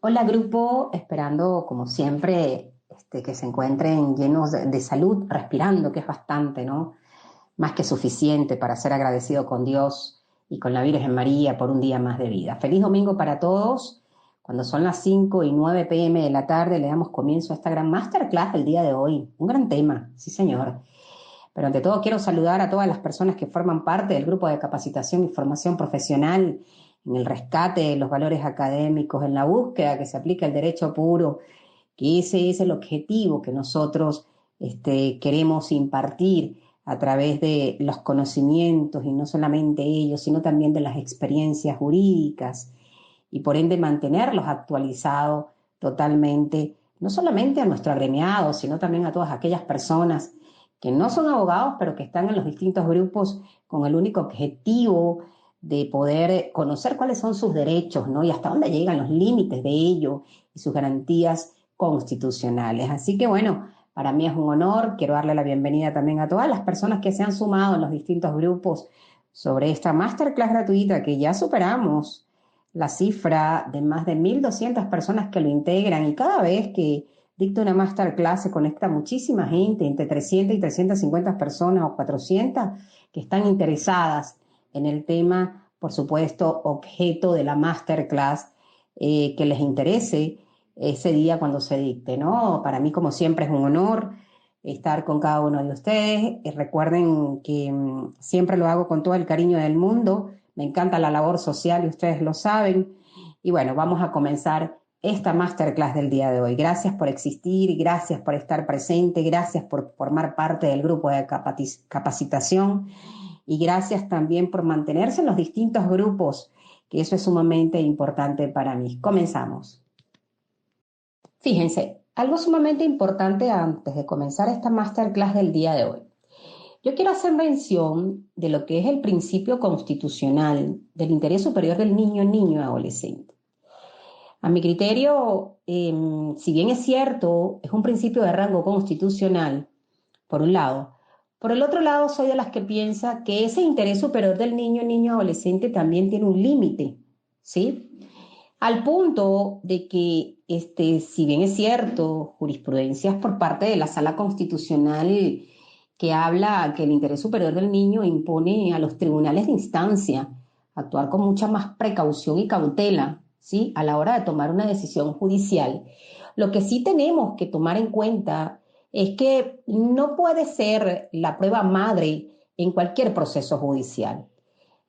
Hola grupo, esperando como siempre que se encuentren llenos de salud, respirando, que es bastante, ¿no? Más que suficiente para ser agradecido con Dios y con la Virgen María por un día más de vida. Feliz domingo para todos. Cuando son las 5:09 p.m. de la tarde, le damos comienzo a esta gran masterclass del día de hoy. Un gran tema, sí señor. Pero ante todo quiero saludar a todas las personas que forman parte del grupo de capacitación y formación profesional en el rescate de los valores académicos, en la búsqueda que se aplica el derecho puro, que ese es el objetivo que nosotros queremos impartir a través de los conocimientos, y no solamente ellos, sino también de las experiencias jurídicas, y por ende mantenerlos actualizados totalmente, no solamente a nuestro agremiado, sino también a todas aquellas personas que no son abogados, pero que están en los distintos grupos con el único objetivo de poder conocer cuáles son sus derechos, ¿no? Y hasta dónde llegan los límites de ello y sus garantías constitucionales. Así que bueno, para mí es un honor. Quiero darle la bienvenida también a todas las personas que se han sumado en los distintos grupos sobre esta masterclass gratuita, que ya superamos la cifra de más de 1.200 personas que lo integran, y cada vez que dicto una masterclass se conecta muchísima gente, entre 300 y 350 personas o 400 que están interesadas en el tema, por supuesto, objeto de la masterclass, que les interese ese día cuando se dicte, ¿no? Para mí, como siempre, es un honor estar con cada uno de ustedes. Recuerden que siempre lo hago con todo el cariño del mundo. Me encanta la labor social y ustedes lo saben. Y bueno, vamos a comenzar esta masterclass del día de hoy. Gracias por existir, gracias por estar presente, gracias por formar parte del grupo de capacitación, y gracias también por mantenerse en los distintos grupos, que eso es sumamente importante para mí. Comenzamos. Fíjense, algo sumamente importante antes de comenzar esta masterclass del día de hoy. Yo quiero hacer mención de lo que es el principio constitucional del interés superior del niño y adolescente. A mi criterio, si bien es cierto, es un principio de rango constitucional, por un lado. Por el otro lado, soy de las que piensa que ese interés superior del niño adolescente también tiene un límite, ¿sí? Al punto de que, si bien es cierto, jurisprudencias por parte de la Sala Constitucional que habla que el interés superior del niño impone a los tribunales de instancia actuar con mucha más precaución y cautela, ¿sí?, a la hora de tomar una decisión judicial. Lo que sí tenemos que tomar en cuenta es que no puede ser la prueba madre en cualquier proceso judicial.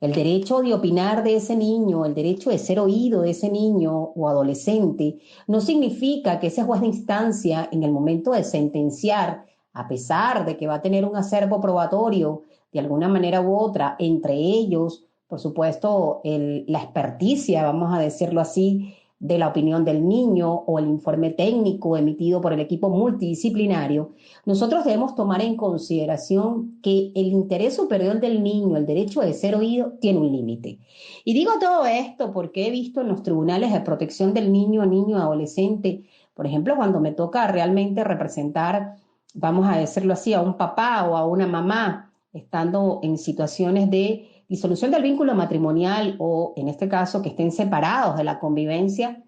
El derecho de opinar de ese niño, el derecho de ser oído de ese niño o adolescente, no significa que ese juez de instancia, en el momento de sentenciar, a pesar de que va a tener un acervo probatorio de alguna manera u otra, entre ellos, por supuesto, la experticia, vamos a decirlo así, de la opinión del niño o el informe técnico emitido por el equipo multidisciplinario, nosotros debemos tomar en consideración que el interés superior del niño, el derecho de ser oído, tiene un límite. Y digo todo esto porque he visto en los tribunales de protección del niño, adolescente, por ejemplo, cuando me toca realmente representar, vamos a decirlo así, a un papá o a una mamá, estando en situaciones de disolución del vínculo matrimonial, o en este caso que estén separados de la convivencia,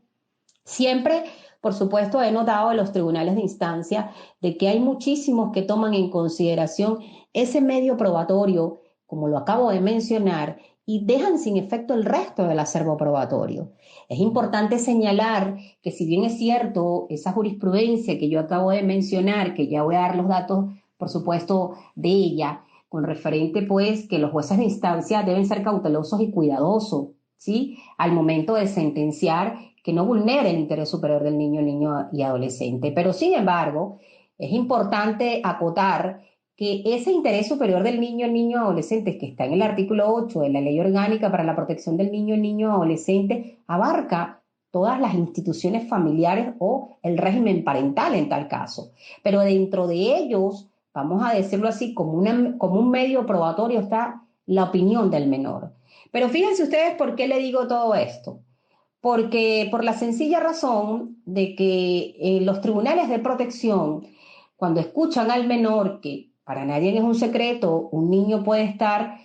siempre, por supuesto, he notado en los tribunales de instancia de que hay muchísimos que toman en consideración ese medio probatorio, como lo acabo de mencionar, y dejan sin efecto el resto del acervo probatorio. Es importante señalar que, si bien es cierto, esa jurisprudencia que yo acabo de mencionar, que ya voy a dar los datos, por supuesto, de ella, con referente pues que los jueces de instancia deben ser cautelosos y cuidadosos, ¿sí?, al momento de sentenciar, que no vulnere el interés superior del niño y adolescente. Pero sin embargo, es importante acotar que ese interés superior del niño y adolescente, que está en el artículo 8 de la Ley Orgánica para la Protección del Niño y Adolescente, abarca todas las instituciones familiares o el régimen parental en tal caso. Pero dentro de ellos, vamos a decirlo así, como un medio probatorio está la opinión del menor. Pero fíjense ustedes por qué le digo todo esto. Porque por la sencilla razón de que los tribunales de protección, cuando escuchan al menor, que para nadie es un secreto, un niño puede estar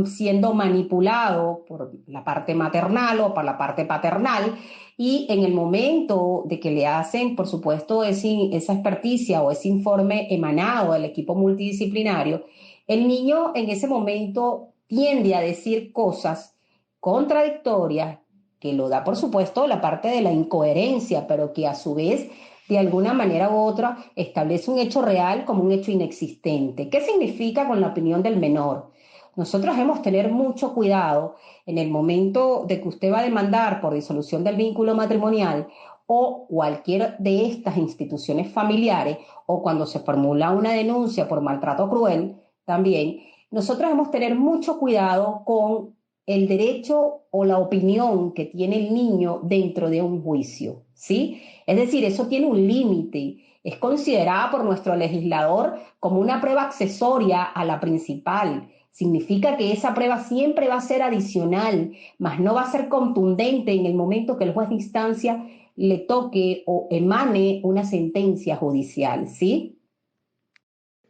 siendo manipulado por la parte maternal o por la parte paternal, y en el momento de que le hacen, por supuesto, esa experticia o ese informe emanado del equipo multidisciplinario, el niño en ese momento tiende a decir cosas contradictorias, que lo da, por supuesto, la parte de la incoherencia, pero que a su vez, de alguna manera u otra, establece un hecho real como un hecho inexistente. ¿Qué significa con la opinión del menor? Nosotros debemos tener mucho cuidado en el momento de que usted va a demandar por disolución del vínculo matrimonial o cualquier de estas instituciones familiares, o cuando se formula una denuncia por maltrato cruel, también nosotros debemos tener mucho cuidado con el derecho o la opinión que tiene el niño dentro de un juicio, ¿sí? Es decir, eso tiene un límite, es considerada por nuestro legislador como una prueba accesoria a la principal. Significa que esa prueba siempre va a ser adicional, mas no va a ser contundente en el momento que el juez de instancia le toque o emane una sentencia judicial, ¿sí?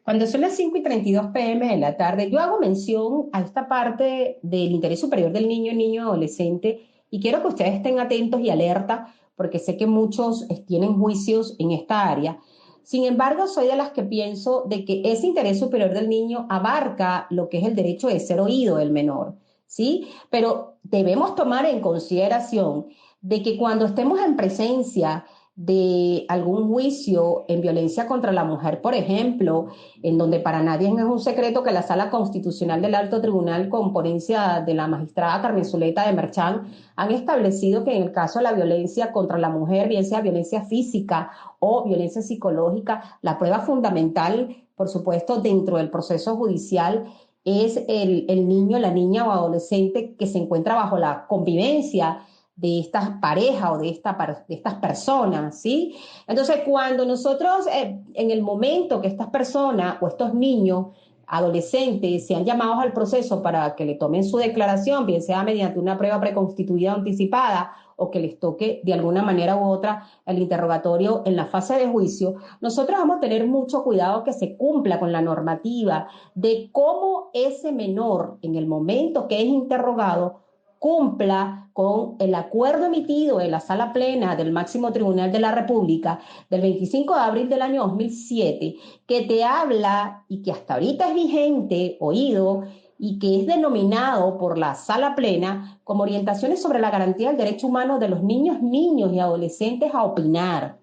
Cuando son las 5:32 p.m. de la tarde, yo hago mención a esta parte del interés superior del niño, niño, adolescente, y quiero que ustedes estén atentos y alerta, porque sé que muchos tienen juicios en esta área. Sin embargo, soy de las que pienso de que ese interés superior del niño abarca lo que es el derecho de ser oído del menor, ¿sí? Pero debemos tomar en consideración de que cuando estemos en presencia de algún juicio en violencia contra la mujer, por ejemplo, en donde para nadie es un secreto que la Sala Constitucional del Alto Tribunal, con ponencia de la magistrada Carmen Zuleta de Merchán, han establecido que en el caso de la violencia contra la mujer, bien sea violencia física o violencia psicológica, la prueba fundamental, por supuesto, dentro del proceso judicial es el niño, la niña o adolescente que se encuentra bajo la convivencia de estas parejas o de estas personas, ¿sí? Entonces, cuando nosotros, en el momento que estas personas o estos niños, adolescentes, sean llamados al proceso para que le tomen su declaración, bien sea mediante una prueba preconstituida o anticipada, o que les toque de alguna manera u otra el interrogatorio en la fase de juicio, nosotros vamos a tener mucho cuidado que se cumpla con la normativa de cómo ese menor, en el momento que es interrogado, cumpla con el acuerdo emitido en la Sala Plena del Máximo Tribunal de la República del 25 de abril del año 2007, que te habla y que hasta ahorita es vigente, oído, y que es denominado por la Sala Plena como orientaciones sobre la garantía del derecho humano de los niños, niños y adolescentes a opinar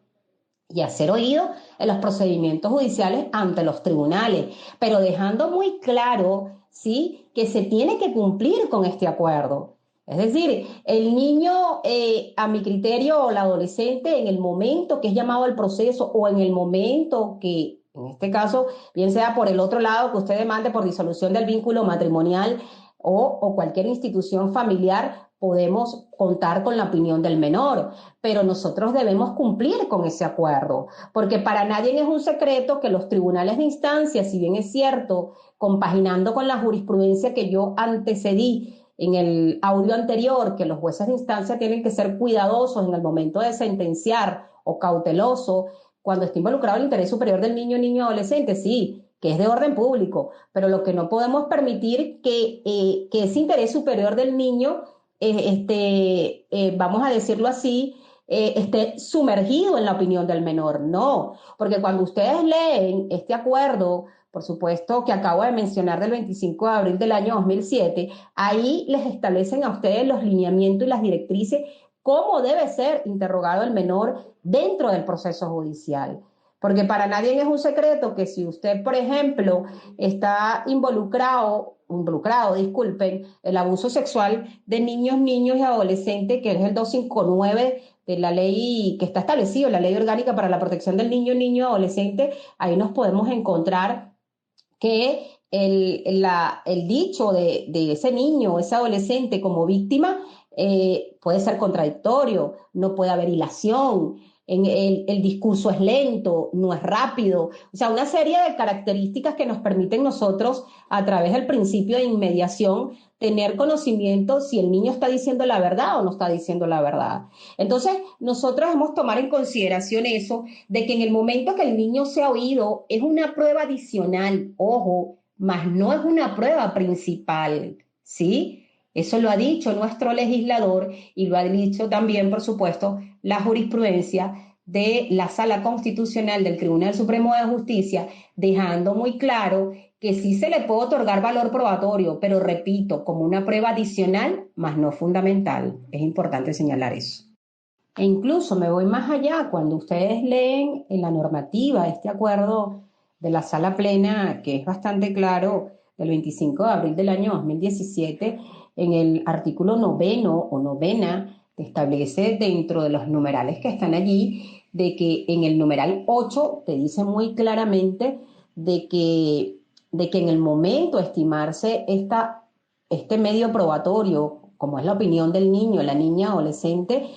y a ser oído en los procedimientos judiciales ante los tribunales, pero dejando muy claro, ¿sí?, que se tiene que cumplir con este acuerdo. Es decir, el niño, a mi criterio, o el adolescente, en el momento que es llamado al proceso o en el momento que, en este caso, bien sea por el otro lado que usted demande por disolución del vínculo matrimonial o cualquier institución familiar, podemos contar con la opinión del menor, pero nosotros debemos cumplir con ese acuerdo, porque para nadie es un secreto que los tribunales de instancia, si bien es cierto, compaginando con la jurisprudencia que yo antecedí en el audio anterior, que los jueces de instancia tienen que ser cuidadosos en el momento de sentenciar o cauteloso cuando está involucrado el interés superior del niño, niño, adolescente, sí, que es de orden público, pero lo que no podemos permitir que ese interés superior del niño, vamos a decirlo así, esté sumergido en la opinión del menor. No, porque cuando ustedes leen este acuerdo, por supuesto, que acabo de mencionar del 25 de abril del año 2007, ahí les establecen a ustedes los lineamientos y las directrices, cómo debe ser interrogado el menor dentro del proceso judicial. Porque para nadie es un secreto que si usted, por ejemplo, está involucrado, disculpen, el abuso sexual de niños, niños y adolescentes, que es el 259 de la ley que está establecido, la Ley Orgánica para la Protección del Niño, niño y adolescente, ahí nos podemos encontrar que el dicho de ese niño o ese adolescente como víctima puede ser contradictorio, no puede haber hilación, el discurso es lento, no es rápido, o sea, una serie de características que nos permiten nosotros, a través del principio de inmediación, tener conocimiento si el niño está diciendo la verdad o no está diciendo la verdad. Entonces, nosotros debemos tomar en consideración eso, de que en el momento que el niño sea oído, es una prueba adicional, ojo, mas no es una prueba principal, ¿sí? Eso lo ha dicho nuestro legislador y lo ha dicho también, por supuesto, la jurisprudencia de la Sala Constitucional del Tribunal Supremo de Justicia, dejando muy claro que sí se le puede otorgar valor probatorio, pero repito, como una prueba adicional, más no fundamental. Es importante señalar eso. E incluso me voy más allá, cuando ustedes leen en la normativa este acuerdo de la Sala Plena, que es bastante claro, del 25 de abril del año 2017, en el artículo noveno o novena, te establece dentro de los numerales que están allí, de que en el numeral 8 te dice muy claramente de que en el momento de estimarse este medio probatorio, como es la opinión del niño, la niña, adolescente,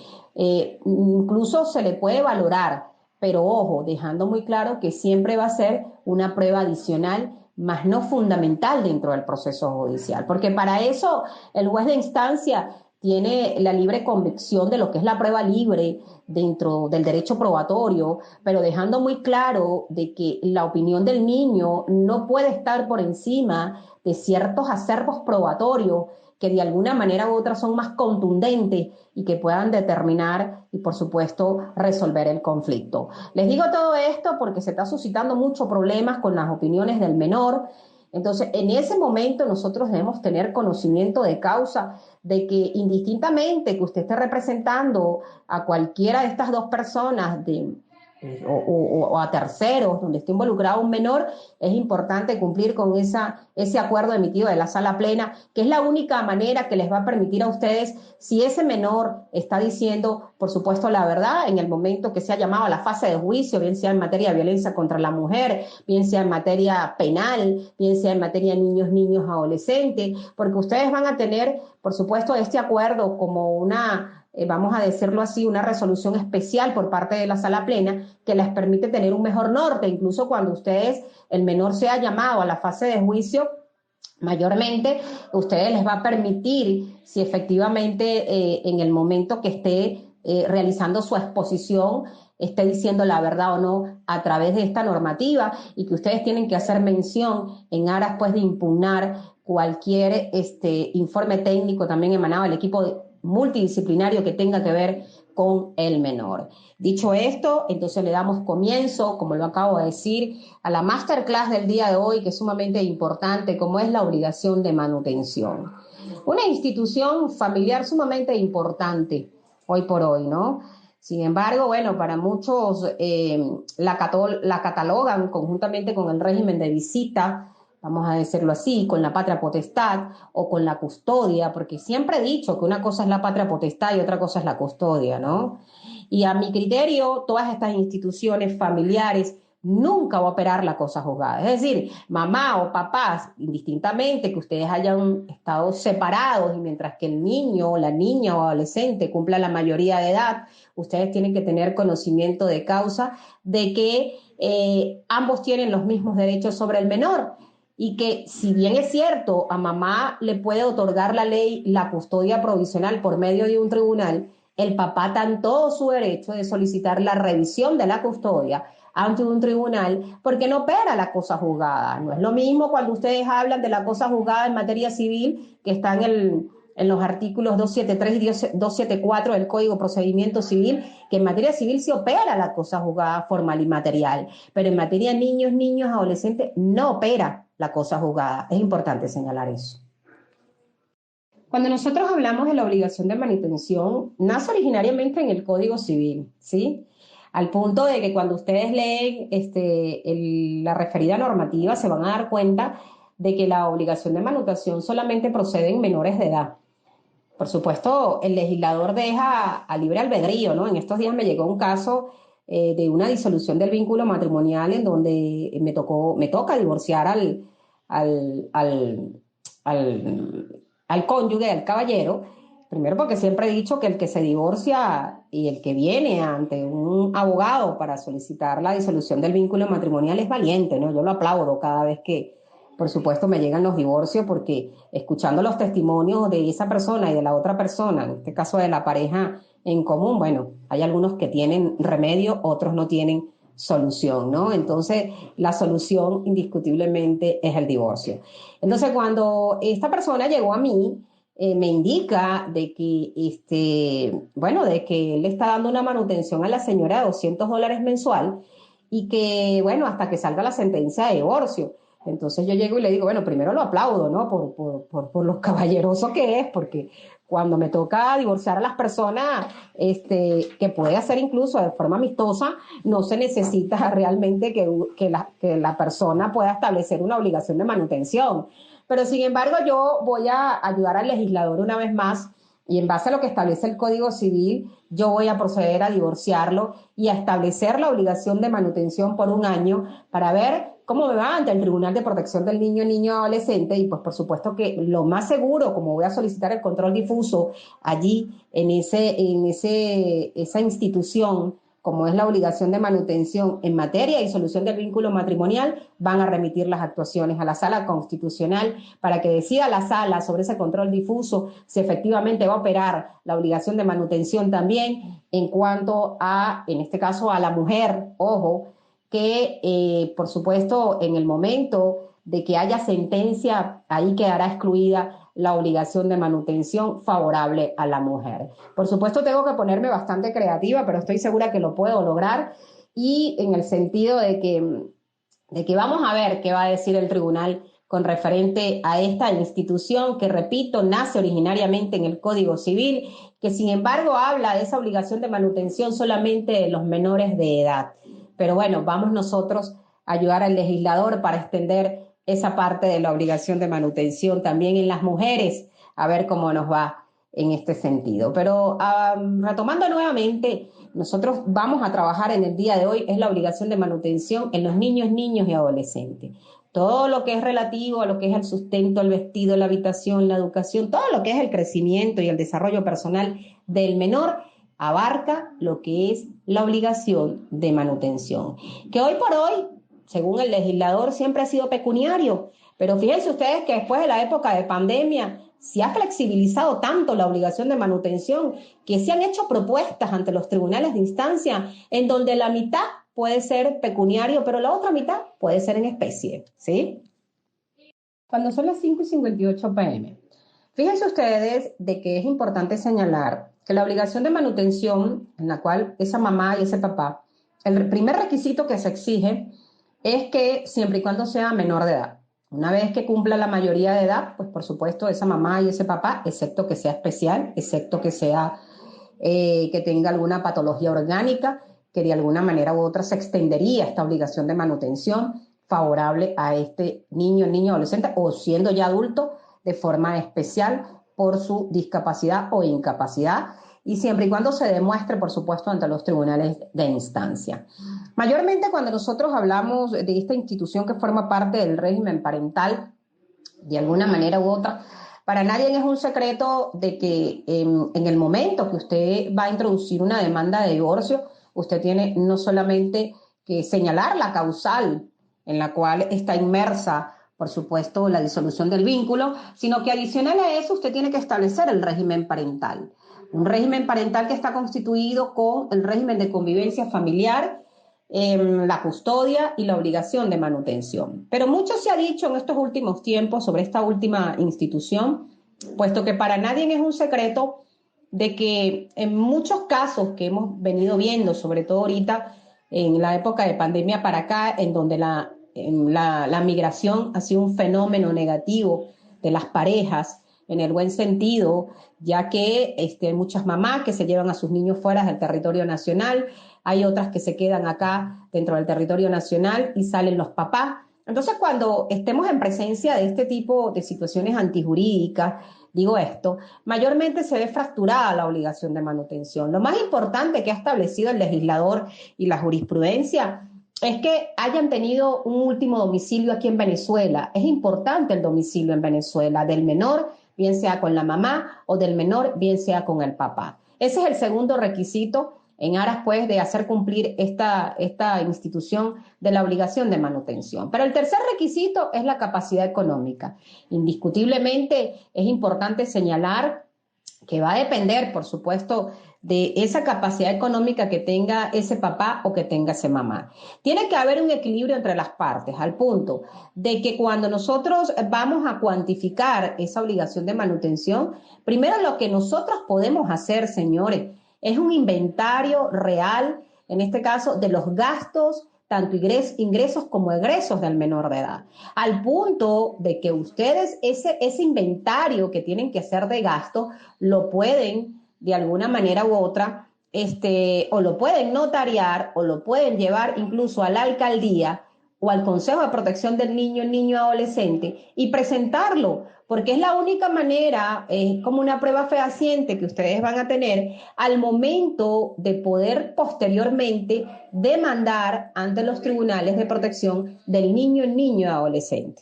incluso se le puede valorar, pero ojo, dejando muy claro que siempre va a ser una prueba adicional, más no fundamental dentro del proceso judicial, porque para eso el juez de instancia tiene la libre convicción de lo que es la prueba libre dentro del derecho probatorio, pero dejando muy claro de que la opinión del niño no puede estar por encima de ciertos acervos probatorios que de alguna manera u otra son más contundentes y que puedan determinar y, por supuesto, resolver el conflicto. Les digo todo esto porque se está suscitando muchos problemas con las opiniones del menor. Entonces, en ese momento nosotros debemos tener conocimiento de causa de que indistintamente que usted esté representando a cualquiera de estas dos personas o a terceros donde esté involucrado un menor, es importante cumplir con ese acuerdo emitido de la Sala Plena, que es la única manera que les va a permitir a ustedes, si ese menor está diciendo, por supuesto, la verdad, en el momento que sea llamado a la fase de juicio, bien sea en materia de violencia contra la mujer, bien sea en materia penal, bien sea en materia de niños, adolescentes, porque ustedes van a tener, por supuesto, este acuerdo como vamos a decirlo así, una resolución especial por parte de la Sala Plena que les permite tener un mejor norte, incluso cuando el menor sea llamado a la fase de juicio, mayormente, ustedes les va a permitir, si efectivamente en el momento que esté realizando su exposición, esté diciendo la verdad o no a través de esta normativa, y que ustedes tienen que hacer mención en aras pues de impugnar cualquier informe técnico también emanado del equipo multidisciplinario que tenga que ver con el menor. Dicho esto, entonces le damos comienzo, como lo acabo de decir, a la masterclass del día de hoy, que es sumamente importante, como es la obligación de manutención. Una institución familiar sumamente importante hoy por hoy, ¿no? Sin embargo, bueno, para muchos la catalogan conjuntamente con el régimen de visita, vamos a decirlo así, con la patria potestad o con la custodia, porque siempre he dicho que una cosa es la patria potestad y otra cosa es la custodia, ¿no? Y a mi criterio, todas estas instituciones familiares nunca va a operar la cosa juzgada. Es decir, mamá o papás, indistintamente que ustedes hayan estado separados y mientras que el niño o la niña o adolescente cumpla la mayoría de edad, ustedes tienen que tener conocimiento de causa de que ambos tienen los mismos derechos sobre el menor. Y que si bien es cierto, a mamá le puede otorgar la ley la custodia provisional por medio de un tribunal, el papá está en todo su derecho de solicitar la revisión de la custodia ante un tribunal porque no opera la cosa juzgada. No es lo mismo cuando ustedes hablan de la cosa juzgada en materia civil, que está en los artículos 273 y 274 del Código de Procedimiento Civil, que en materia civil se opera la cosa juzgada formal y material, pero en materia de niños, adolescentes, no opera la cosa juzgada. Es importante señalar eso. Cuando nosotros hablamos de la obligación de manutención, nace originariamente en el Código Civil, ¿sí? Al punto de que cuando ustedes leen la referida normativa se van a dar cuenta de que la obligación de manutención solamente procede en menores de edad. Por supuesto, el legislador deja a libre albedrío, ¿no? En estos días me llegó un caso de una disolución del vínculo matrimonial en donde me toca divorciar al, al, al cónyuge, al caballero, primero porque siempre he dicho que el que se divorcia y el que viene ante un abogado para solicitar la disolución del vínculo matrimonial es valiente, ¿no? Yo lo aplaudo cada vez que, por supuesto, me llegan los divorcios, porque escuchando los testimonios de esa persona y de la otra persona, en este caso de la pareja en común, bueno, hay algunos que tienen remedio, otros no tienen solución, ¿no? Entonces, la solución indiscutiblemente es el divorcio. Entonces, cuando esta persona llegó a mí, me indica de que, bueno, de que él le está dando una manutención a la señora de $200 mensual y que, bueno, hasta que salga la sentencia de divorcio. Entonces yo llego y le digo, bueno, primero lo aplaudo, ¿no? Por lo caballeroso que es, porque cuando me toca divorciar a las personas, que puede hacer incluso de forma amistosa, no se necesita realmente que la persona pueda establecer una obligación de manutención. Pero sin embargo, yo voy a ayudar al legislador una vez más y en base a lo que establece el Código Civil, yo voy a proceder a divorciarlo y a establecer la obligación de manutención por un año para ver cómo me va ante el Tribunal de Protección del Niño Adolescente y pues por supuesto que lo más seguro, como voy a solicitar el control difuso allí en esa institución, como es la obligación de manutención en materia de disolución del vínculo matrimonial, van a remitir las actuaciones a la Sala Constitucional para que decida la Sala sobre ese control difuso si efectivamente va a operar la obligación de manutención también en cuanto a, en este caso, a la mujer, ojo, que por supuesto en el momento de que haya sentencia, ahí quedará excluida la obligación de manutención favorable a la mujer. Por supuesto tengo que ponerme bastante creativa, pero estoy segura que lo puedo lograr y en el sentido de que vamos a ver qué va a decir el tribunal con referente a esta institución que, repito, nace originariamente en el Código Civil, que sin embargo habla de esa obligación de manutención solamente de los menores de edad. Pero bueno, vamos nosotros a ayudar al legislador para extender esa parte de la obligación de manutención también en las mujeres, a ver cómo nos va en este sentido. Pero retomando nuevamente, nosotros vamos a trabajar en el día de hoy, es la obligación de manutención en los niños, niños y adolescentes. Todo lo que es relativo a lo que es el sustento, el vestido, la habitación, la educación, todo lo que es el crecimiento y el desarrollo personal del menor, abarca lo que es la obligación de manutención. Que hoy por hoy, según el legislador, siempre ha sido pecuniario, pero fíjense ustedes que después de la época de pandemia se ha flexibilizado tanto la obligación de manutención que se han hecho propuestas ante los tribunales de instancia en donde la mitad puede ser pecuniario, pero la otra mitad puede ser en especie, ¿sí? Cuando son las 5:58 p.m., fíjense ustedes de que es importante señalar que la obligación de manutención en la cual esa mamá y ese papá, el primer requisito que se exige es que siempre y cuando sea menor de edad. Una vez que cumpla la mayoría de edad, pues por supuesto esa mamá y ese papá, excepto que sea especial, excepto que sea que tenga alguna patología orgánica, que de alguna manera u otra se extendería esta obligación de manutención favorable a este niño, adolescente o siendo ya adulto de forma especial por su discapacidad o incapacidad y siempre y cuando se demuestre, por supuesto, ante los tribunales de instancia. Mayormente cuando nosotros hablamos de esta institución que forma parte del régimen parental, de alguna manera u otra, para nadie es un secreto de que en el momento que usted va a introducir una demanda de divorcio, usted tiene no solamente que señalar la causal en la cual está inmersa, por supuesto, la disolución del vínculo, sino que adicional a eso usted tiene que establecer el régimen parental. Un régimen parental que está constituido con el régimen de convivencia familiar, la custodia y la obligación de manutención. Pero mucho se ha dicho en estos últimos tiempos sobre esta última institución, puesto que para nadie es un secreto de que en muchos casos que hemos venido viendo, sobre todo ahorita en la época de pandemia para acá, en donde la migración ha sido un fenómeno negativo de las parejas, en el buen sentido, ya que hay muchas mamás que se llevan a sus niños fuera del territorio nacional, hay otras que se quedan acá dentro del territorio nacional y salen los papás. Entonces, cuando estemos en presencia de este tipo de situaciones antijurídicas, digo esto, mayormente se ve fracturada la obligación de manutención. Lo más importante que ha establecido el legislador y la jurisprudencia es que hayan tenido un último domicilio aquí en Venezuela. Es importante el domicilio en Venezuela del menor, bien sea con la mamá, o del menor, bien sea con el papá. Ese es el segundo requisito en aras, pues, de hacer cumplir esta institución de la obligación de manutención. Pero el tercer requisito es la capacidad económica. Indiscutiblemente es importante señalar que va a depender, por supuesto, de esa capacidad económica que tenga ese papá o que tenga esa mamá. Tiene que haber un equilibrio entre las partes, al punto de que cuando nosotros vamos a cuantificar esa obligación de manutención, primero lo que nosotros podemos hacer, señores, es un inventario real, en este caso, de los gastos, tanto ingresos como egresos del menor de edad, al punto de que ustedes ese inventario que tienen que hacer de gasto lo pueden de alguna manera u otra, o lo pueden notariar o lo pueden llevar incluso a la alcaldía o al Consejo de Protección del Niño Adolescente y presentarlo, porque es la única manera, es como una prueba fehaciente que ustedes van a tener al momento de poder posteriormente demandar ante los tribunales de protección del niño adolescente.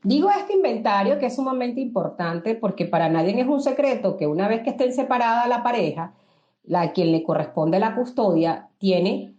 Digo este inventario que es sumamente importante porque para nadie es un secreto que una vez que estén separada la pareja, a quien le corresponde la custodia tiene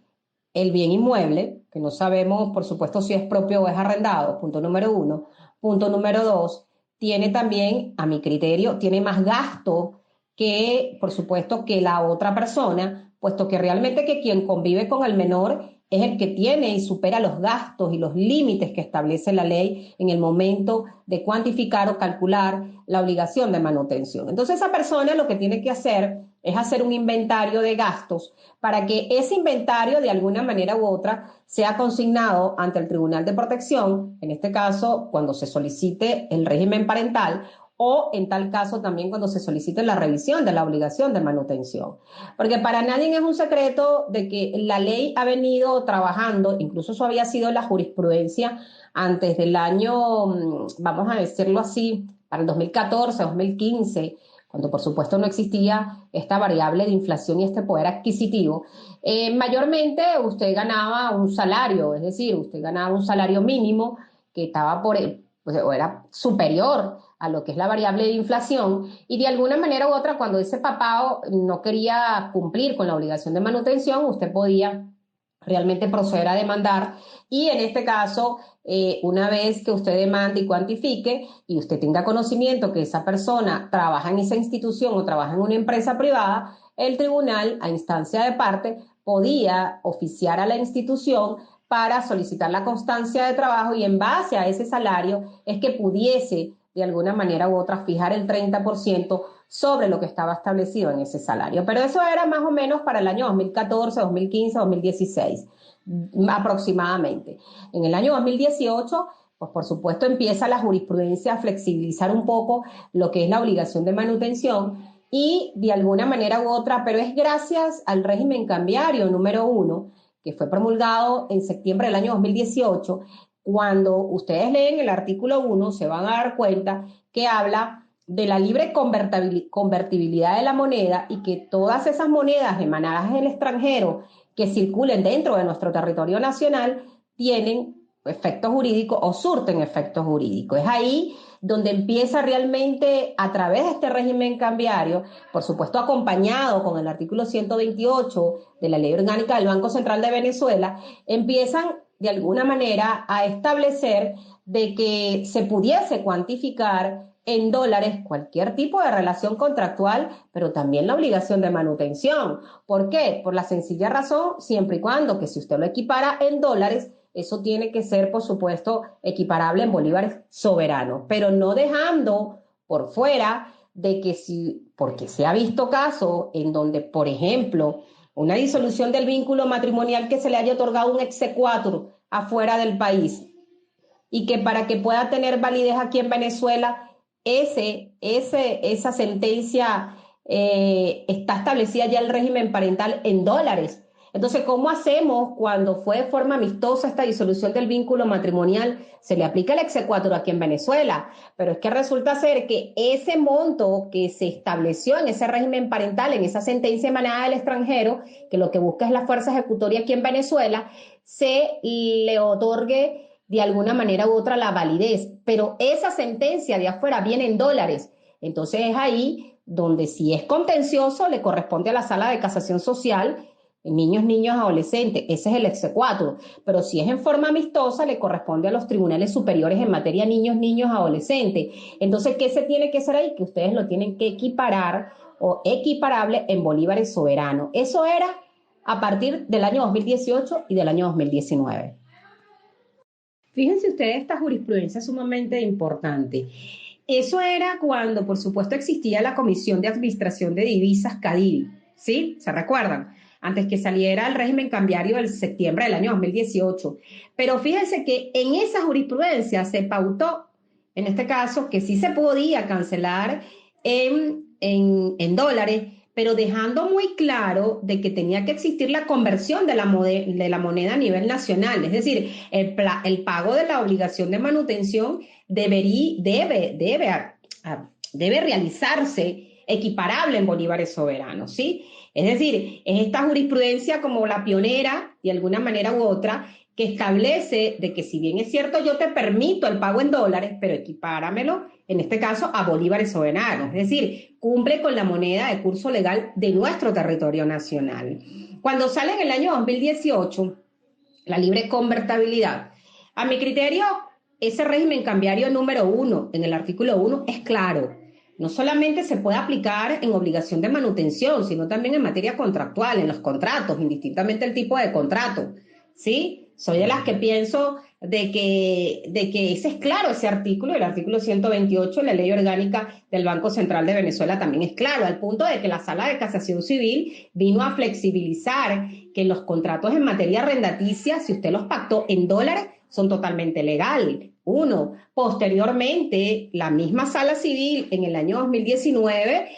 el bien inmueble, que no sabemos, por supuesto, si es propio o es arrendado, punto número uno. Punto número dos, tiene también, a mi criterio, tiene más gasto que, por supuesto, que la otra persona, puesto que realmente que quien convive con el menor es el que tiene y supera los gastos y los límites que establece la ley en el momento de cuantificar o calcular la obligación de manutención. Entonces esa persona lo que tiene que hacer es hacer un inventario de gastos para que ese inventario de alguna manera u otra sea consignado ante el Tribunal de Protección, en este caso cuando se solicite el régimen parental o en tal caso también cuando se solicite la revisión de la obligación de manutención. Porque para nadie es un secreto de que la ley ha venido trabajando, incluso eso había sido la jurisprudencia antes del año, vamos a decirlo así, para el 2014, 2015, cuando por supuesto no existía esta variable de inflación y este poder adquisitivo, mayormente usted ganaba un salario, es decir, usted ganaba un salario mínimo que estaba pues, o era superior a lo que es la variable de inflación, y de alguna manera u otra, cuando ese papá no quería cumplir con la obligación de manutención, usted podía realmente proceder a demandar y en este caso, una vez que usted demande y cuantifique y usted tenga conocimiento que esa persona trabaja en esa institución o trabaja en una empresa privada, el tribunal, a instancia de parte, podía oficiar a la institución para solicitar la constancia de trabajo y en base a ese salario es que pudiese de alguna manera u otra fijar el 30% sobre lo que estaba establecido en ese salario. Pero eso era más o menos para el año 2014, 2015, 2016 aproximadamente. En el año 2018, pues por supuesto empieza la jurisprudencia a flexibilizar un poco lo que es la obligación de manutención y de alguna manera u otra, pero es gracias al régimen cambiario número 1, que fue promulgado en septiembre del año 2018, cuando ustedes leen el artículo 1, se van a dar cuenta que habla de la libre convertibilidad de la moneda y que todas esas monedas emanadas del extranjero que circulen dentro de nuestro territorio nacional tienen efectos jurídicos o surten efectos jurídicos. Es ahí donde empieza realmente a través de este régimen cambiario, por supuesto acompañado con el artículo 128 de la Ley Orgánica del Banco Central de Venezuela, empiezan de alguna manera a establecer de que se pudiese cuantificar en dólares cualquier tipo de relación contractual, pero también la obligación de manutención. ¿Por qué? Por la sencilla razón, siempre y cuando que si usted lo equipara en dólares, eso tiene que ser, por supuesto, equiparable en bolívares soberanos, pero no dejando por fuera de que porque se ha visto casos en donde, por ejemplo, una disolución del vínculo matrimonial que se le haya otorgado un exequatur afuera del país y que para que pueda tener validez aquí en Venezuela, esa sentencia está establecida ya el régimen parental en dólares. Entonces, ¿cómo hacemos cuando fue de forma amistosa esta disolución del vínculo matrimonial? Se le aplica el exequatur aquí en Venezuela, pero es que resulta ser que ese monto que se estableció en ese régimen parental, en esa sentencia emanada del extranjero, que lo que busca es la fuerza ejecutoria aquí en Venezuela, se le otorgue de alguna manera u otra la validez, pero esa sentencia de afuera viene en dólares. Entonces es ahí donde si es contencioso le corresponde a la sala de casación social, niños, adolescentes, ese es el exequatur, pero si es en forma amistosa le corresponde a los tribunales superiores en materia niños, adolescentes. Entonces, ¿qué se tiene que hacer ahí? Que ustedes lo tienen que equiparar o equiparable en bolívares soberanos. Eso era a partir del año 2018 y del año 2019. Fíjense ustedes, esta jurisprudencia es sumamente importante. Eso era cuando, por supuesto, existía la Comisión de Administración de Divisas, CADIVI, ¿sí? ¿Se recuerdan? Antes que saliera el régimen cambiario del septiembre del año 2018. Pero fíjense que en esa jurisprudencia se pautó, en este caso, que sí se podía cancelar en dólares, pero dejando muy claro de que tenía que existir la conversión de la moneda a nivel nacional, es decir, el pago de la obligación de manutención debe realizarse equiparable en bolívares soberanos, ¿sí? Es decir, es esta jurisprudencia como la pionera, de alguna manera u otra, que establece de que si bien es cierto yo te permito el pago en dólares, pero equipáramelo, en este caso, a bolívares soberanos. Es decir, cumple con la moneda de curso legal de nuestro territorio nacional. Cuando sale en el año 2018 la libre convertibilidad, a mi criterio, ese régimen cambiario número 1, en el artículo 1, es claro. No solamente se puede aplicar en obligación de manutención, sino también en materia contractual, en los contratos, indistintamente el tipo de contrato, ¿sí? Soy de las que pienso de que ese es claro ese artículo, el artículo 128 de la Ley Orgánica del Banco Central de Venezuela también es claro, al punto de que la Sala de Casación Civil vino a flexibilizar que los contratos en materia arrendaticia, si usted los pactó en dólares, son totalmente legales. Uno, posteriormente, la misma Sala Civil en el año 2019,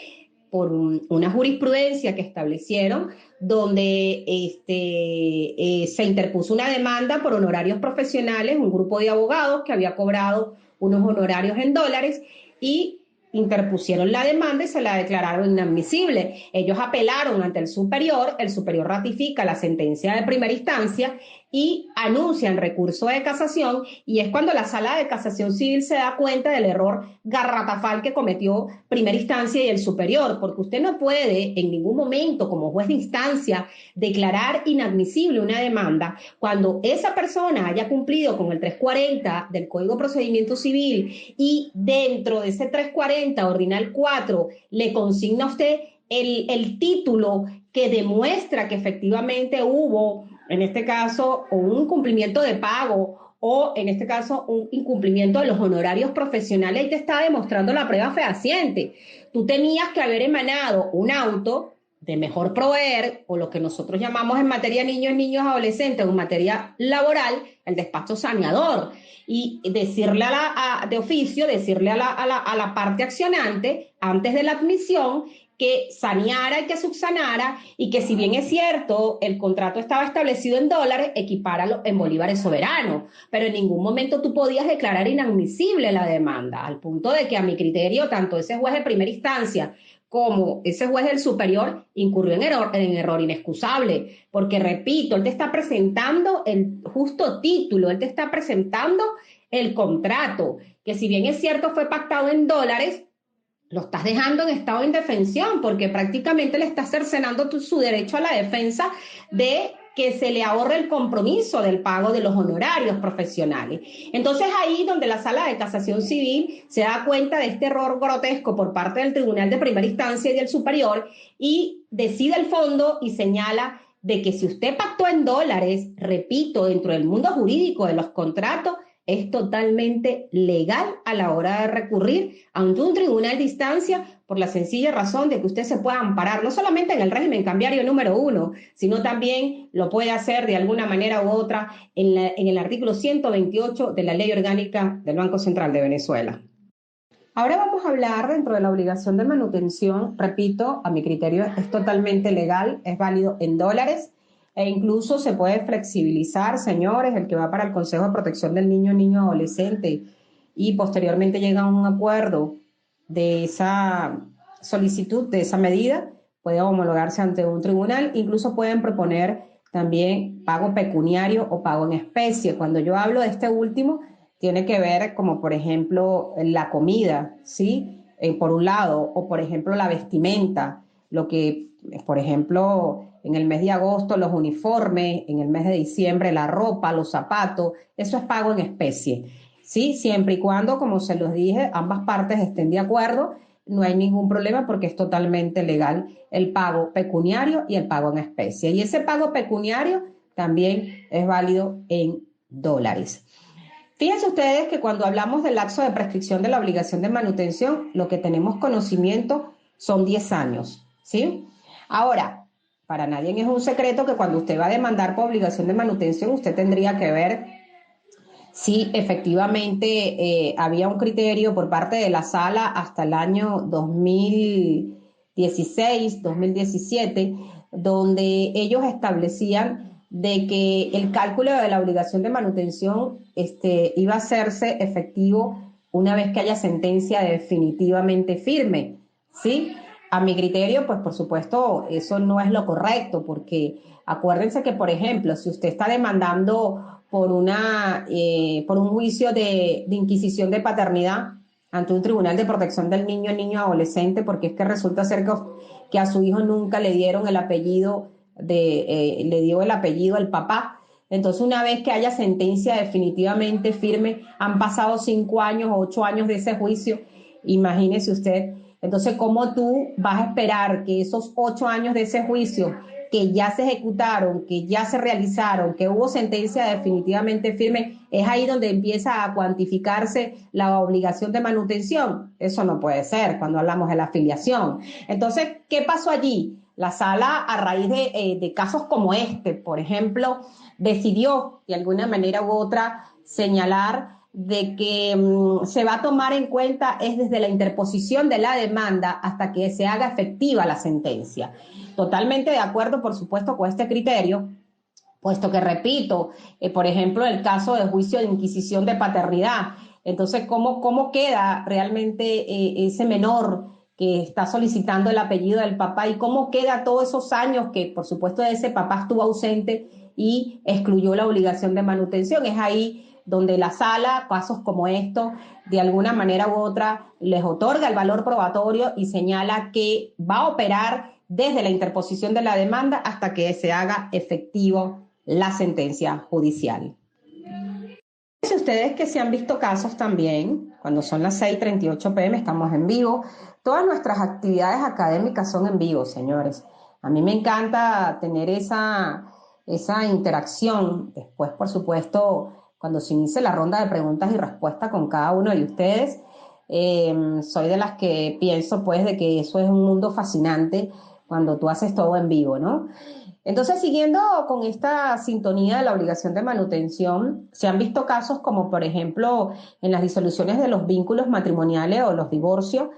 por una jurisprudencia que establecieron, donde se interpuso una demanda por honorarios profesionales, un grupo de abogados que había cobrado unos honorarios en dólares y interpusieron la demanda y se la declararon inadmisible. Ellos apelaron ante el superior ratifica la sentencia de primera instancia y anuncian recurso de casación, y es cuando la Sala de Casación Civil se da cuenta del error garrafal que cometió primera instancia y el superior, porque usted no puede en ningún momento como juez de instancia declarar inadmisible una demanda cuando esa persona haya cumplido con el 340 del Código de Procedimiento Civil y dentro de ese 340 ordinal 4 le consigna a usted el título que demuestra que efectivamente hubo, en este caso, un incumplimiento de pago o, en este caso, un incumplimiento de los honorarios profesionales, y te está demostrando la prueba fehaciente. Tú tenías que haber emanado un auto de mejor proveer, o lo que nosotros llamamos en materia de niños, adolescentes, o en materia laboral, el despacho saneador, y decirle de oficio, decirle a la parte accionante, antes de la admisión, que saneara y que subsanara, y que si bien es cierto, el contrato estaba establecido en dólares, equipáralo en bolívares soberanos, pero en ningún momento tú podías declarar inadmisible la demanda, al punto de que a mi criterio, tanto ese juez de primera instancia como ese juez del superior incurrió en error inexcusable, porque repito, él te está presentando el justo título, él te está presentando el contrato, que si bien es cierto fue pactado en dólares, lo estás dejando en estado de indefensión, porque prácticamente le estás cercenando su derecho a la defensa de que se le ahorre el compromiso del pago de los honorarios profesionales. Entonces ahí donde la Sala de Casación Civil se da cuenta de este error grotesco por parte del Tribunal de Primera Instancia y del Superior, y decide el fondo y señala de que si usted pactó en dólares, repito, dentro del mundo jurídico de los contratos, es totalmente legal a la hora de recurrir ante un tribunal de instancia, por la sencilla razón de que usted se pueda amparar no solamente en el régimen cambiario número 1, sino también lo puede hacer de alguna manera u otra en el artículo 128 de la Ley Orgánica del Banco Central de Venezuela. Ahora vamos a hablar dentro de la obligación de manutención. Repito, a mi criterio es totalmente legal, es válido en dólares, e incluso se puede flexibilizar, señores, el que va para el Consejo de Protección del Niño Adolescente y posteriormente llega a un acuerdo de esa solicitud, de esa medida, puede homologarse ante un tribunal. Incluso pueden proponer también pago pecuniario o pago en especie. Cuando yo hablo de este último, tiene que ver como, por ejemplo, la comida, ¿sí? Por un lado, o por ejemplo la vestimenta, lo que, por ejemplo, en el mes de agosto los uniformes, en el mes de diciembre la ropa, los zapatos, eso es pago en especie, ¿sí? Siempre y cuando, como se los dije, ambas partes estén de acuerdo no hay ningún problema porque es totalmente legal el pago pecuniario y el pago en especie. Y ese pago pecuniario también es válido en dólares. Fíjense ustedes que cuando hablamos del lapso de prescripción de la obligación de manutención, lo que tenemos conocimiento son 10 años, ¿sí? Ahora, para nadie es un secreto que cuando usted va a demandar por obligación de manutención, usted tendría que ver si efectivamente había un criterio por parte de la sala hasta el año 2016, 2017, donde ellos establecían de que el cálculo de la obligación de manutención iba a hacerse efectivo una vez que haya sentencia definitivamente firme, ¿sí? A mi criterio, pues por supuesto, eso no es lo correcto, porque acuérdense que, por ejemplo, si usted está demandando por por un juicio de inquisición de paternidad ante un tribunal de protección del niño adolescente, porque es que resulta ser que a su hijo nunca le dieron el apellido le dio el apellido al papá. Entonces, una vez que haya sentencia definitivamente firme, han pasado 5 años o 8 años de ese juicio, imagínese usted. Entonces, ¿cómo tú vas a esperar que esos 8 años de ese juicio que ya se ejecutaron, que ya se realizaron, que hubo sentencia definitivamente firme, es ahí donde empieza a cuantificarse la obligación de manutención? Eso no puede ser cuando hablamos de la afiliación. Entonces, ¿qué pasó allí? La sala, a raíz de casos como este, por ejemplo, decidió de alguna manera u otra señalar de que se va a tomar en cuenta es desde la interposición de la demanda hasta que se haga efectiva la sentencia. Totalmente de acuerdo, por supuesto, con este criterio, puesto que, repito, por ejemplo, el caso del juicio de inquisición de paternidad. Entonces, ¿cómo queda realmente ese menor que está solicitando el apellido del papá y cómo queda todos esos años que, por supuesto, ese papá estuvo ausente y excluyó la obligación de manutención? Es ahí donde la sala, casos como estos, de alguna manera u otra, les otorga el valor probatorio y señala que va a operar desde la interposición de la demanda hasta que se haga efectivo la sentencia judicial. Fíjense ustedes que se han visto casos también, cuando son las 6:38 p.m., estamos en vivo. Todas nuestras actividades académicas son en vivo, señores. A mí me encanta tener esa interacción. Después, por supuesto, cuando se inicie la ronda de preguntas y respuestas con cada uno de ustedes, soy de las que pienso, pues, de que eso es un mundo fascinante cuando tú haces todo en vivo, ¿no? Entonces, siguiendo con esta sintonía de la obligación de manutención, se han visto casos como, por ejemplo, en las disoluciones de los vínculos matrimoniales o los divorcios.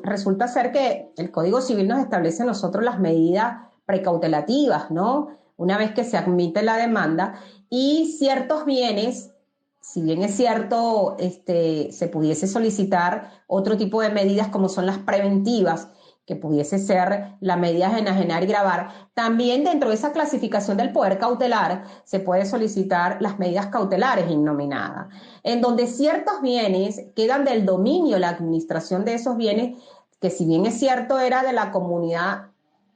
Resulta ser que el Código Civil nos establece a nosotros las medidas precautelativas, ¿no? Una vez que se admite la demanda y ciertos bienes, si bien es cierto, se pudiese solicitar otro tipo de medidas como son las preventivas, que pudiese ser la medida de enajenar y gravar. También dentro de esa clasificación del poder cautelar se puede solicitar las medidas cautelares innominadas, en donde ciertos bienes quedan del dominio, la administración de esos bienes, que si bien es cierto era de la comunidad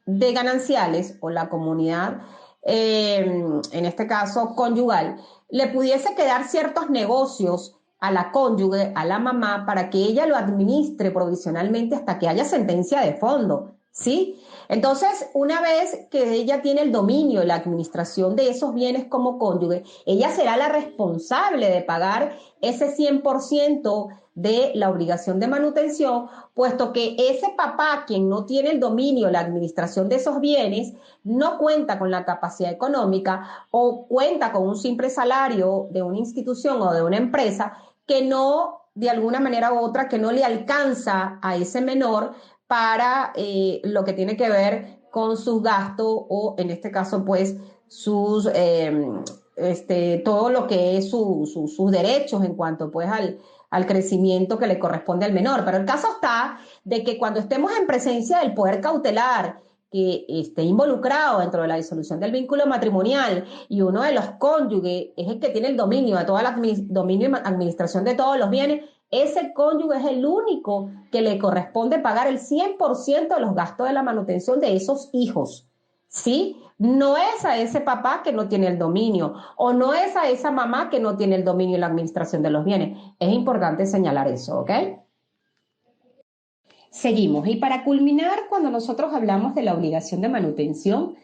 de gananciales o la comunidad, en este caso conyugal, le pudiese quedar ciertos negocios a la cónyuge, a la mamá, para que ella lo administre provisionalmente hasta que haya sentencia de fondo, ¿sí? Entonces, una vez que ella tiene el dominio, la administración de esos bienes como cónyuge, ella será la responsable de pagar ese 100% de la obligación de manutención, puesto que ese papá, quien no tiene el dominio, la administración de esos bienes, no cuenta con la capacidad económica o cuenta con un simple salario de una institución o de una empresa que no, de alguna manera u otra, que no le alcanza a ese menor para lo que tiene que ver con sus gastos o, en este caso, pues, todo lo que es sus derechos en cuanto, pues, al crecimiento que le corresponde al menor. Pero el caso está de que cuando estemos en presencia del poder cautelar que esté involucrado dentro de la disolución del vínculo matrimonial y uno de los cónyuges es el que tiene el dominio de toda la dominio y administración de todos los bienes, ese cónyuge es el único que le corresponde pagar el 100% de los gastos de la manutención de esos hijos, ¿sí? No es a ese papá que no tiene el dominio o no es a esa mamá que no tiene el dominio y la administración de los bienes. Es importante señalar eso, ¿ok? Seguimos. Y para culminar, cuando nosotros hablamos de la obligación de manutención,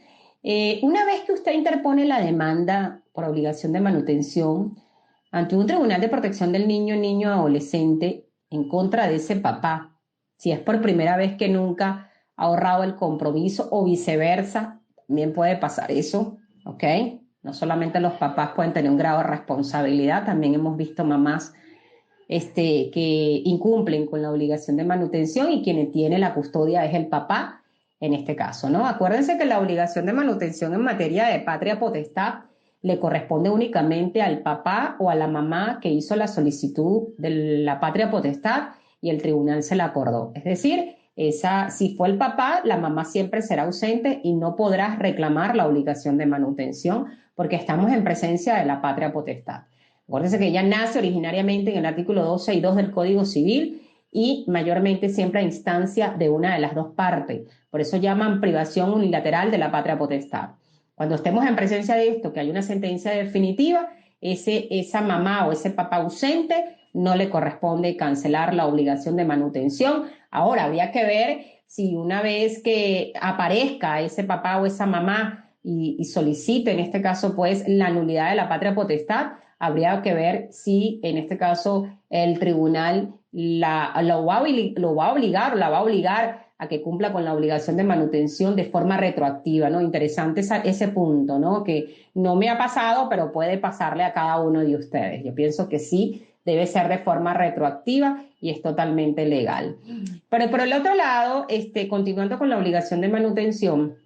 una vez que usted interpone la demanda por obligación de manutención ante un tribunal de protección del niño, niño, adolescente, en contra de ese papá, si es por primera vez que nunca ha ahorrado el compromiso o viceversa, también puede pasar eso, ¿ok? No solamente los papás pueden tener un grado de responsabilidad, también hemos visto mamás que incumplen con la obligación de manutención y quien tiene la custodia es el papá en este caso, ¿no? Acuérdense que la obligación de manutención en materia de patria potestad le corresponde únicamente al papá o a la mamá que hizo la solicitud de la patria potestad y el tribunal se la acordó. Es decir, si fue el papá, la mamá siempre será ausente y no podrás reclamar la obligación de manutención porque estamos en presencia de la patria potestad. Acuérdense que ella nace originariamente en el artículo 12.2 del Código Civil y mayormente siempre a instancia de una de las dos partes. Por eso llaman privación unilateral de la patria potestad. Cuando estemos en presencia de esto, que hay una sentencia definitiva, esa mamá o ese papá ausente no le corresponde cancelar la obligación de manutención. Ahora, habría que ver si una vez que aparezca ese papá o esa mamá y solicite, en este caso, pues, la nulidad de la patria potestad, habría que ver si en este caso el tribunal lo va a obligar o la va a obligar a que cumpla con la obligación de manutención de forma retroactiva, ¿no? Interesante ese punto, ¿no? Que no me ha pasado, pero puede pasarle a cada uno de ustedes. Yo pienso que sí, debe ser de forma retroactiva y es totalmente legal. Pero por el otro lado, continuando con la obligación de manutención,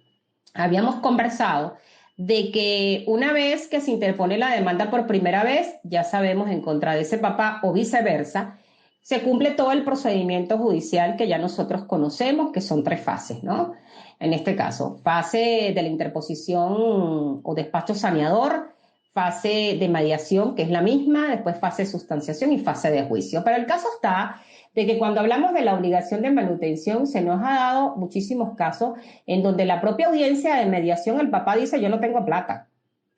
habíamos conversado de que una vez que se interpone la demanda por primera vez, ya sabemos en contra de ese papá o viceversa, se cumple todo el procedimiento judicial que ya nosotros conocemos, que son 3 fases, ¿no? En este caso, fase de la interposición o despacho saneador, fase de mediación, que es la misma, después fase de sustanciación y fase de juicio. Pero el caso está de que cuando hablamos de la obligación de manutención se nos ha dado muchísimos casos en donde la propia audiencia de mediación, el papá dice, yo no tengo plata,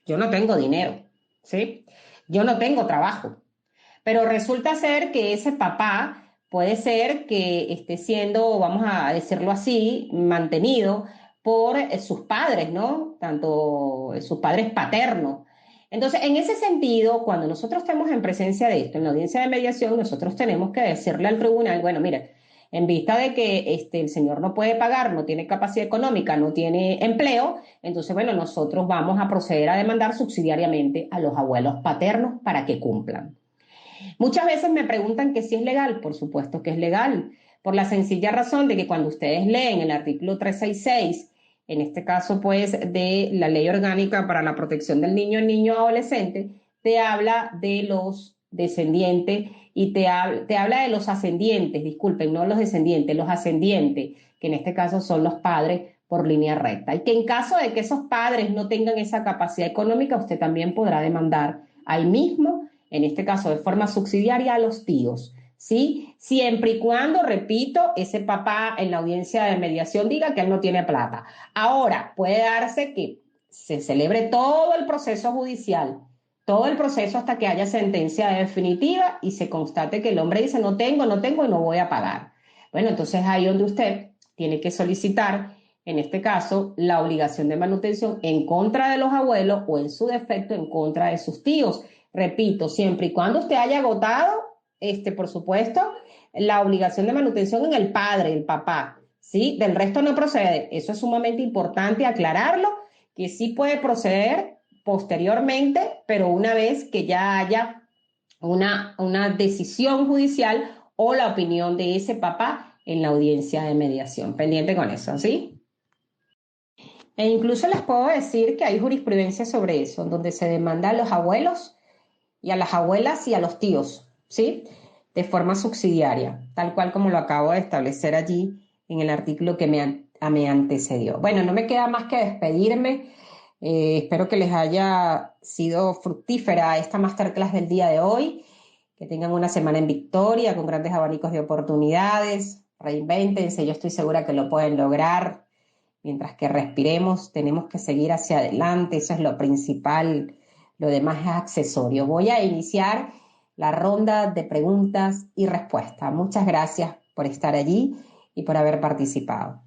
yo no tengo dinero, ¿sí? Yo no tengo trabajo. Pero resulta ser que ese papá puede ser que esté siendo, vamos a decirlo así, mantenido por sus padres, ¿no? Tanto sus padres paternos. Entonces, en ese sentido, cuando nosotros estemos en presencia de esto, en la audiencia de mediación, nosotros tenemos que decirle al tribunal, bueno, mire, en vista de que el señor no puede pagar, no tiene capacidad económica, no tiene empleo, entonces, bueno, nosotros vamos a proceder a demandar subsidiariamente a los abuelos paternos para que cumplan. Muchas veces me preguntan que si es legal, por supuesto que es legal, por la sencilla razón de que cuando ustedes leen el artículo 366, en este caso pues de la Ley Orgánica para la Protección del Niño Adolescente, te habla de los descendientes y te habla de los ascendientes, disculpen, no los descendientes, los ascendientes, que en este caso son los padres por línea recta. Y que en caso de que esos padres no tengan esa capacidad económica, usted también podrá demandar ahí mismo, en este caso de forma subsidiaria, a los tíos, ¿sí? Siempre y cuando, repito, ese papá en la audiencia de mediación diga que él no tiene plata. Ahora, puede darse que se celebre todo el proceso judicial, todo el proceso hasta que haya sentencia definitiva y se constate que el hombre dice no tengo y no voy a pagar. Bueno, entonces ahí donde usted tiene que solicitar, en este caso, la obligación de manutención en contra de los abuelos o en su defecto en contra de sus tíos. Repito, siempre y cuando usted haya agotado, por supuesto, la obligación de manutención en el padre, el papá, ¿sí? Del resto no procede. Eso es sumamente importante aclararlo, que sí puede proceder posteriormente, pero una vez que ya haya una decisión judicial o la opinión de ese papá en la audiencia de mediación. Pendiente con eso, ¿sí? E incluso les puedo decir que hay jurisprudencia sobre eso, donde se demanda a los abuelos y a las abuelas y a los tíos, ¿sí? De forma subsidiaria, tal cual como lo acabo de establecer allí en el artículo que me antecedió. Bueno, no me queda más que despedirme. Espero que les haya sido fructífera esta masterclass del día de hoy, que tengan una semana en victoria, con grandes abanicos de oportunidades. Reinvéntense, yo estoy segura que lo pueden lograr. Mientras que respiremos, tenemos que seguir hacia adelante, eso es lo principal. Lo demás es accesorio. Voy a iniciar la ronda de preguntas y respuestas. Muchas gracias por estar allí y por haber participado.